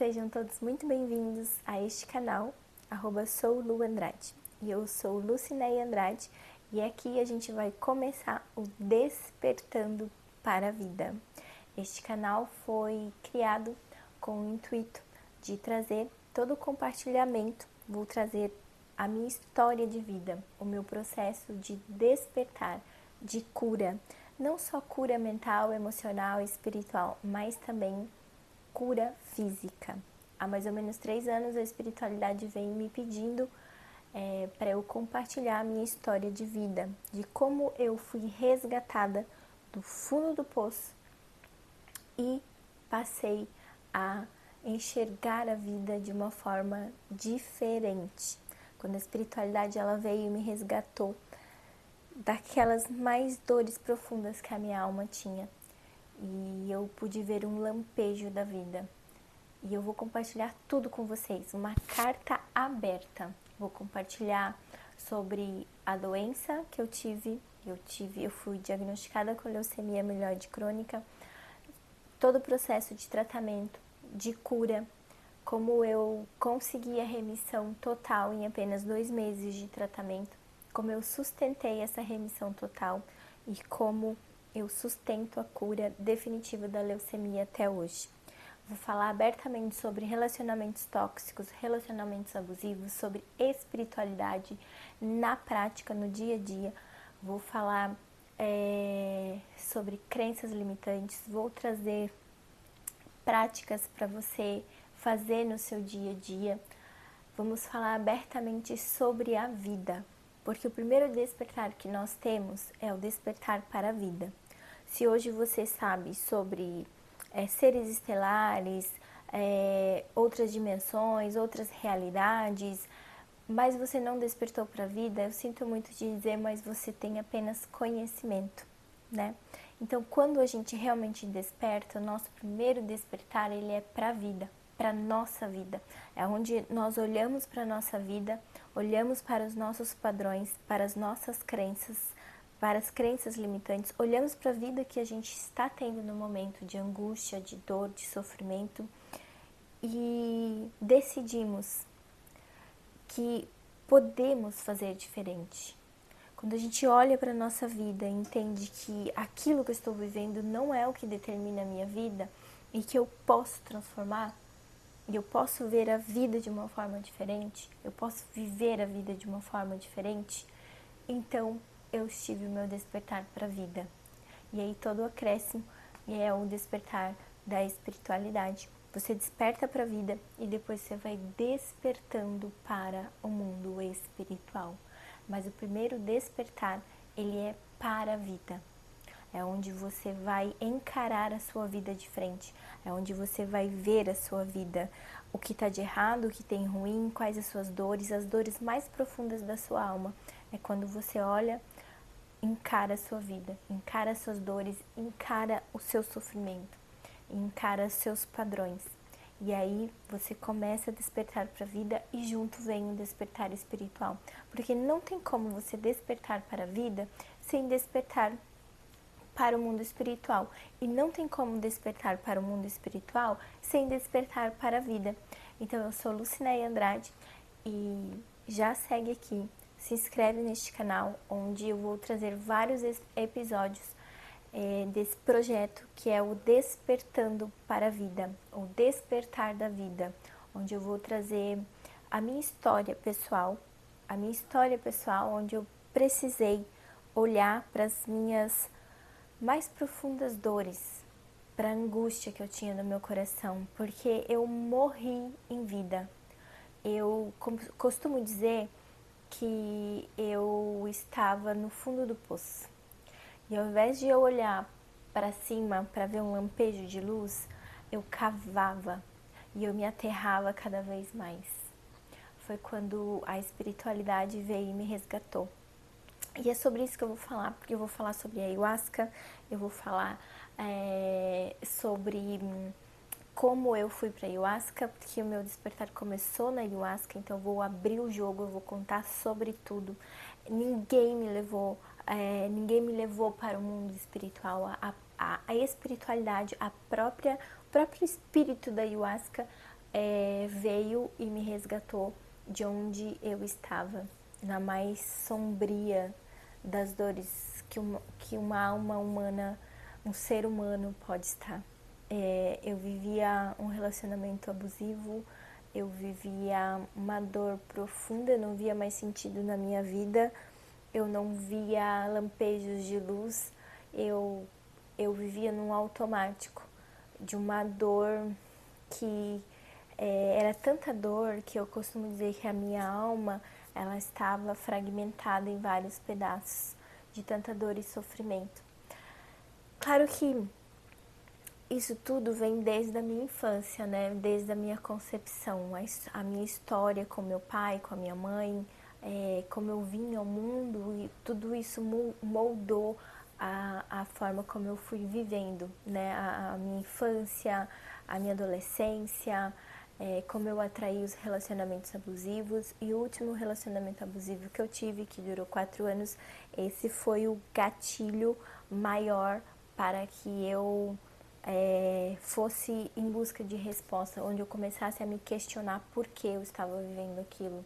Sejam todos muito bem-vindos a este canal, @souluandrade. E eu sou Lucinéia Andrade e aqui a gente vai começar o Despertando para a Vida. Este canal foi criado com o intuito de trazer todo o compartilhamento, vou trazer a minha história de vida, o meu processo de despertar, de cura, não só cura mental, emocional e espiritual, mas também cura física. Há mais ou menos 3 anos a espiritualidade vem me pedindo para eu compartilhar a minha história de vida, de como eu fui resgatada do fundo do poço e passei a enxergar a vida de uma forma diferente. Quando a espiritualidade ela veio e me resgatou daquelas mais dores profundas que a minha alma tinha, e eu pude ver um lampejo da vida. E eu vou compartilhar tudo com vocês, uma carta aberta. Vou compartilhar sobre a doença que eu tive. Eu fui diagnosticada com leucemia mieloide crônica, todo o processo de tratamento, de cura, como eu consegui a remissão total em apenas 2 meses de tratamento, como eu sustentei essa remissão total e como eu sustento a cura definitiva da leucemia até hoje. Vou falar abertamente sobre relacionamentos tóxicos, relacionamentos abusivos, sobre espiritualidade na prática, no dia a dia. Vou falar sobre crenças limitantes, vou trazer práticas para você fazer no seu dia a dia. Vamos falar abertamente sobre a vida, porque o primeiro despertar que nós temos é o despertar para a vida. Se hoje você sabe sobre seres estelares, outras dimensões, outras realidades, mas você não despertou para a vida, eu sinto muito de dizer, mas você tem apenas conhecimento, né? Então, quando a gente realmente desperta, o nosso primeiro despertar, ele é para a vida, para a nossa vida. É onde nós olhamos para a nossa vida, olhamos para os nossos padrões, para as nossas crenças, para as crenças limitantes, olhamos para a vida que a gente está tendo no momento de angústia, de dor, de sofrimento e decidimos que podemos fazer diferente. Quando a gente olha para a nossa vida e entende que aquilo que eu estou vivendo não é o que determina a minha vida e que eu posso transformar, e eu posso ver a vida de uma forma diferente, eu posso viver a vida de uma forma diferente, então eu tive o meu despertar para a vida. E aí todo o acréscimo é o despertar da espiritualidade. Você desperta para a vida e depois você vai despertando para o mundo espiritual. Mas o primeiro despertar, ele é para a vida. É onde você vai encarar a sua vida de frente. É onde você vai ver a sua vida. O que está de errado, o que tem ruim, quais as suas dores, as dores mais profundas da sua alma. É quando você olha, encara a sua vida, encara as suas dores, encara o seu sofrimento, encara os seus padrões. E aí você começa a despertar para a vida e junto vem o despertar espiritual. Porque não tem como você despertar para a vida sem despertar para o mundo espiritual. E não tem como despertar para o mundo espiritual sem despertar para a vida. Então eu sou Lucinéia Andrade e já segue aqui, se inscreve neste canal, onde eu vou trazer vários episódios desse projeto que é o Despertando para a Vida, o Despertar da Vida, onde eu vou trazer a minha história pessoal, onde eu precisei olhar para as minhas mais profundas dores, para a angústia que eu tinha no meu coração, porque eu morri em vida. Eu costumo dizer que eu estava no fundo do poço. E ao invés de eu olhar para cima para ver um lampejo de luz, eu cavava e eu me aterrava cada vez mais. Foi quando a espiritualidade veio e me resgatou. E é sobre isso que eu vou falar, porque eu vou falar sobre a ayahuasca, eu vou falar sobre como eu fui para a ayahuasca, porque o meu despertar começou na ayahuasca, então eu vou abrir o jogo, eu vou contar sobre tudo. Ninguém me levou para o mundo espiritual. A espiritualidade, o próprio espírito da ayahuasca veio e me resgatou de onde eu estava, na mais sombria das dores que uma alma humana, um ser humano pode estar. Eu vivia um relacionamento abusivo, eu vivia uma dor profunda, não via mais sentido na minha vida, eu não via lampejos de luz, eu vivia num automático de uma dor que era tanta dor que eu costumo dizer que a minha alma ela estava fragmentada em vários pedaços de tanta dor e sofrimento. Claro que isso tudo vem desde a minha infância, né? Desde a minha concepção, a minha história com meu pai, com a minha mãe, como eu vim ao mundo, e tudo isso moldou a forma como eu fui vivendo, né? A minha infância, a minha adolescência, como eu atraí os relacionamentos abusivos. E o último relacionamento abusivo que eu tive, que durou 4 anos, esse foi o gatilho maior para que eu fosse em busca de resposta, onde eu começasse a me questionar por que eu estava vivendo aquilo,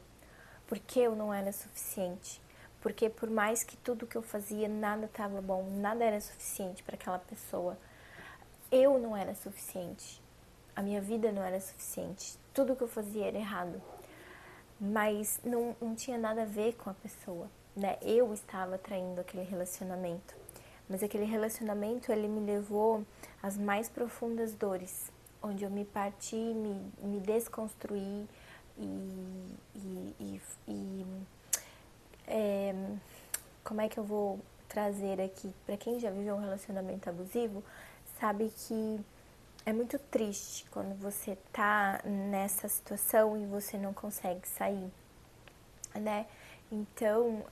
por que eu não era suficiente, porque por mais que tudo que eu fazia, nada estava bom, nada era suficiente para aquela pessoa, eu não era suficiente, a minha vida não era suficiente, tudo que eu fazia era errado, mas não tinha nada a ver com a pessoa, né? Eu estava atraindo aquele relacionamento. Mas aquele relacionamento, ele me levou às mais profundas dores, onde eu me parti, me desconstruí como é que eu vou trazer aqui? Para quem já viveu um relacionamento abusivo, sabe que é muito triste quando você tá nessa situação e você não consegue sair, né? Então,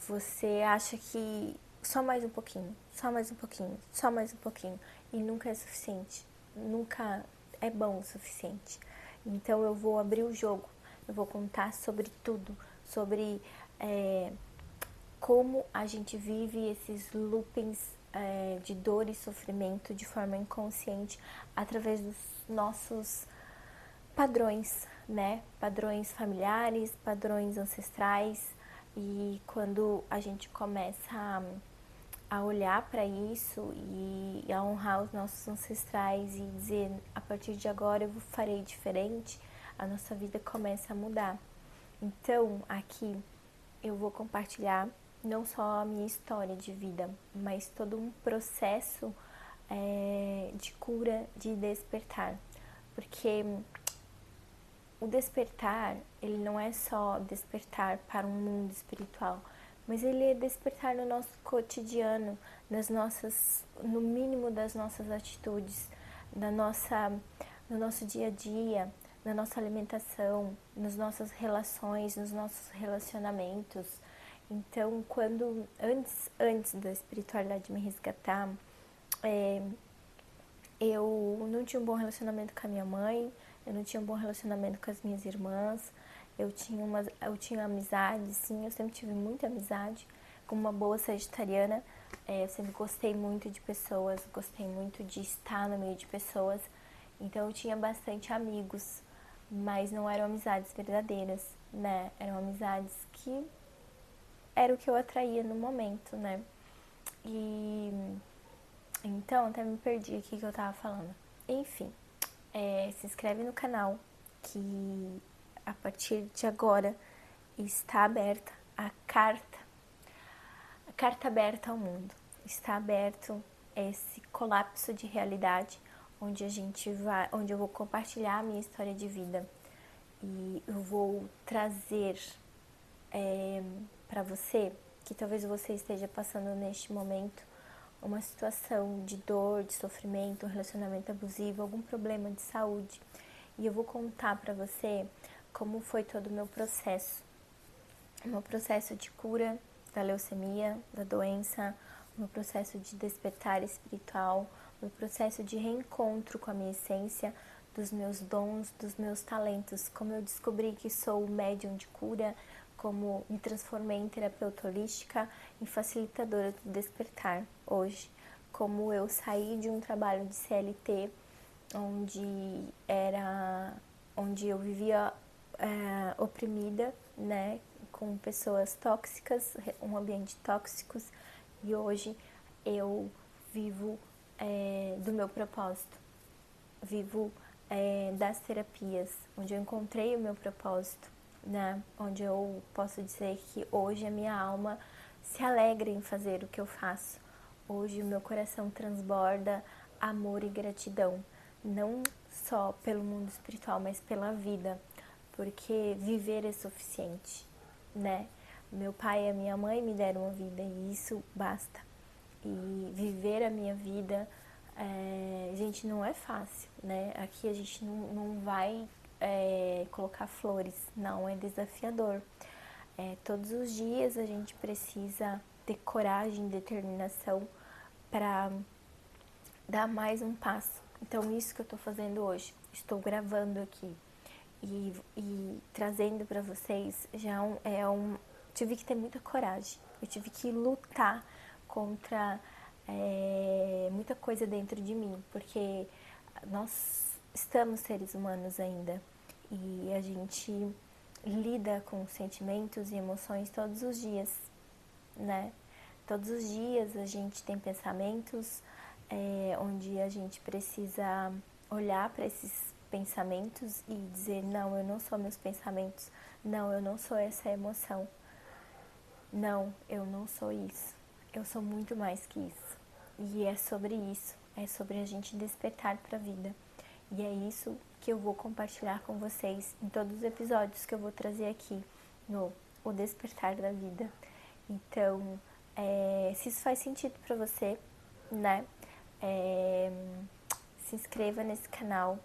você acha que só mais um pouquinho, só mais um pouquinho, só mais um pouquinho, e nunca é suficiente, nunca é bom o suficiente. Então eu vou abrir o jogo, eu vou contar sobre tudo, sobre como a gente vive esses loopings de dor e sofrimento de forma inconsciente através dos nossos padrões, né? Padrões familiares, padrões ancestrais. E quando a gente começa a olhar para isso e a honrar os nossos ancestrais e dizer, a partir de agora eu farei diferente, a nossa vida começa a mudar. Então, aqui eu vou compartilhar não só a minha história de vida, mas todo um processo de cura, de despertar. Porque o despertar, ele não é só despertar para um mundo espiritual, mas ele é despertar no nosso cotidiano, no mínimo das nossas atitudes, no nosso dia a dia, na nossa alimentação, nas nossas relações, nos nossos relacionamentos. Então, antes da espiritualidade me resgatar, eu não tinha um bom relacionamento com a minha mãe, eu não tinha um bom relacionamento com as minhas irmãs, eu tinha amizade, sim, eu sempre tive muita amizade, como uma boa sagitariana, eu sempre gostei muito de pessoas, gostei muito de estar no meio de pessoas, então eu tinha bastante amigos, mas não eram amizades verdadeiras, né? Eram amizades que era o que eu atraía no momento, né? E então até me perdi aqui que eu tava falando. Enfim, se inscreve no canal que a partir de agora está aberta a carta aberta ao mundo. Está aberto esse colapso de realidade onde eu vou compartilhar a minha história de vida e eu vou trazer para você que talvez você esteja passando neste momento uma situação de dor, de sofrimento, um relacionamento abusivo, algum problema de saúde. E eu vou contar para você como foi todo o meu processo de cura da leucemia, da doença, o meu processo de despertar espiritual, o meu processo de reencontro com a minha essência, dos meus dons, dos meus talentos, como eu descobri que sou médium de cura, como me transformei em terapeuta holística, em facilitadora do despertar hoje, como eu saí de um trabalho de CLT, onde eu vivia oprimida, né, com pessoas tóxicas, um ambiente tóxico, e hoje eu vivo do meu propósito, vivo das terapias, onde eu encontrei o meu propósito, né, onde eu posso dizer que hoje a minha alma se alegra em fazer o que eu faço. Hoje o meu coração transborda amor e gratidão, não só pelo mundo espiritual, mas pela vida, porque viver é suficiente, né? Meu pai e a minha mãe me deram uma vida e isso basta. E viver a minha vida, gente, não é fácil, né? Aqui a gente não vai colocar flores, não, é desafiador. Todos os dias a gente precisa ter coragem, determinação para dar mais um passo. Então, isso que eu estou fazendo hoje, estou gravando aqui e trazendo para vocês, tive que ter muita coragem, eu tive que lutar contra muita coisa dentro de mim, porque nós estamos seres humanos ainda e a gente lida com sentimentos e emoções todos os dias, né? Todos os dias a gente tem pensamentos onde a gente precisa olhar para esses pensamentos e dizer: não, eu não sou meus pensamentos, não, eu não sou essa emoção, não, eu não sou isso, eu sou muito mais que isso. E é sobre isso, é sobre a gente despertar para a vida. E é isso que eu vou compartilhar com vocês em todos os episódios que eu vou trazer aqui no O Despertar da Vida. Então, se isso faz sentido para você, né? Se inscreva nesse canal,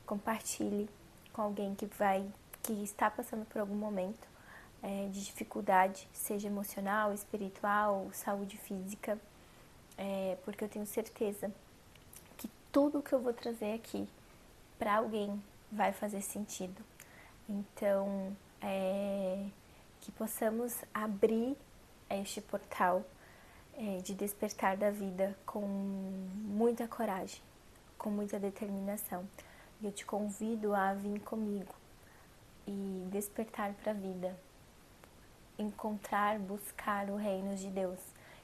compartilhe com alguém que está passando por algum momento de dificuldade, seja emocional, espiritual, saúde física, porque eu tenho certeza que tudo que eu vou trazer aqui para alguém vai fazer sentido. Então, que possamos abrir este portal de despertar da vida com muita coragem, com muita determinação. E eu te convido a vir comigo e despertar para a vida, encontrar, buscar o reino de Deus,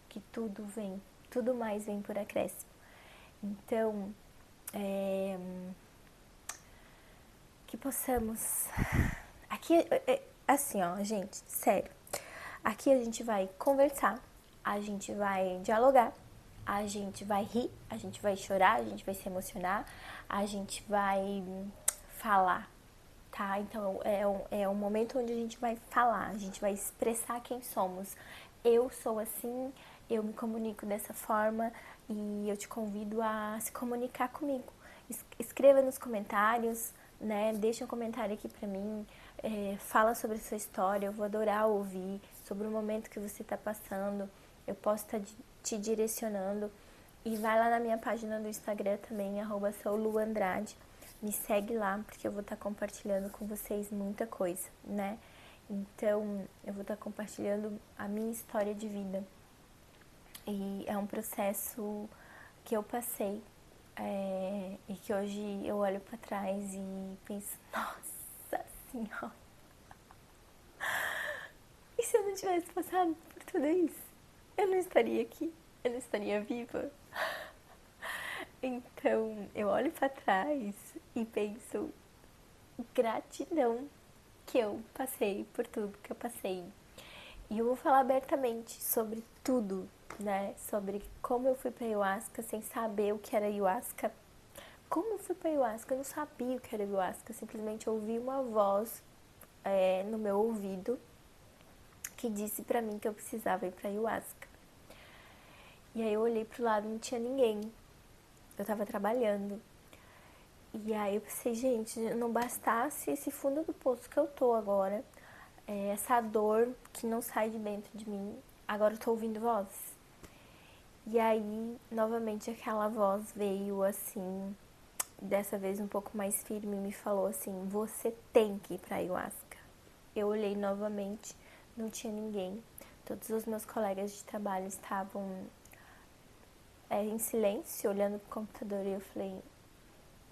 que tudo vem, tudo mais vem por acréscimo. Então, que possamos... Aqui, assim, ó, gente, sério. Aqui a gente vai conversar, a gente vai dialogar, a gente vai rir, a gente vai chorar, a gente vai se emocionar, a gente vai falar, tá? Então é um momento onde a gente vai falar, a gente vai expressar quem somos. Eu sou assim, eu me comunico dessa forma e eu te convido a se comunicar comigo. Escreva nos comentários, né? Deixa um comentário aqui pra mim, fala sobre a sua história, eu vou adorar ouvir sobre o momento que você está passando, eu posso estar te direcionando. E vai lá na minha página do Instagram também, @souluandrade, me segue lá, porque eu vou estar compartilhando com vocês muita coisa, né? Então, eu vou estar compartilhando a minha história de vida. E é um processo que eu passei e que hoje eu olho para trás e penso: nossa senhora, e se eu não tivesse passado por tudo isso? Eu não estaria aqui, eu não estaria viva. Então, eu olho para trás e penso: gratidão que eu passei por tudo que eu passei. E eu vou falar abertamente sobre tudo, né? Sobre como eu fui pra ayahuasca sem saber o que era ayahuasca. Como eu fui pra ayahuasca? Eu não sabia o que era ayahuasca. Eu simplesmente ouvi uma voz no meu ouvido que disse pra mim que eu precisava ir pra ayahuasca. E aí eu olhei pro lado e não tinha ninguém. Eu tava trabalhando. E aí eu pensei: gente, não bastasse esse fundo do poço que eu tô agora, essa dor que não sai de dentro de mim, agora eu tô ouvindo vozes. E aí, novamente, aquela voz veio assim, dessa vez um pouco mais firme, e me falou assim: você tem que ir pra ayahuasca. Eu olhei novamente, não tinha ninguém. Todos os meus colegas de trabalho estavam em silêncio, olhando pro computador, e eu falei: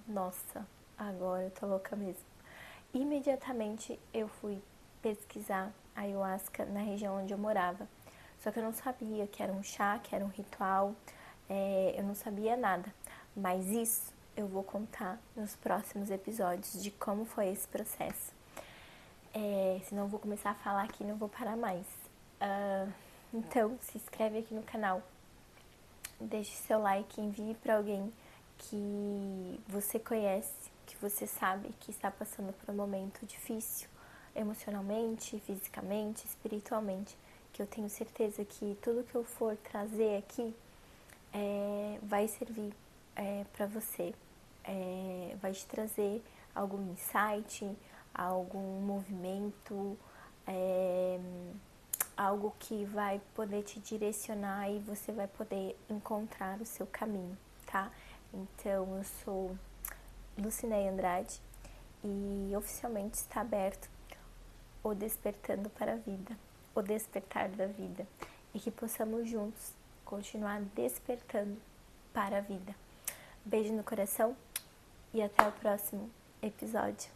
nossa, agora eu tô louca mesmo. Imediatamente eu fui pesquisar ayahuasca na região onde eu morava. Só que eu não sabia que era um chá, que era um ritual, eu não sabia nada. Mas isso eu vou contar nos próximos episódios de como foi esse processo. Senão eu vou começar a falar aqui e não vou parar mais. Então, se inscreve aqui no canal, deixe seu like, envie para alguém que você conhece, que você sabe que está passando por um momento difícil, emocionalmente, fisicamente, espiritualmente, que eu tenho certeza que tudo que eu for trazer aqui vai servir para você, vai te trazer algum insight, algum movimento, algo que vai poder te direcionar e você vai poder encontrar o seu caminho, tá? Então, eu sou Lucinéia Andrade e oficialmente está aberto o Despertando para a Vida, o Despertar da Vida, e que possamos juntos continuar despertando para a vida. Beijo no coração e até o próximo episódio.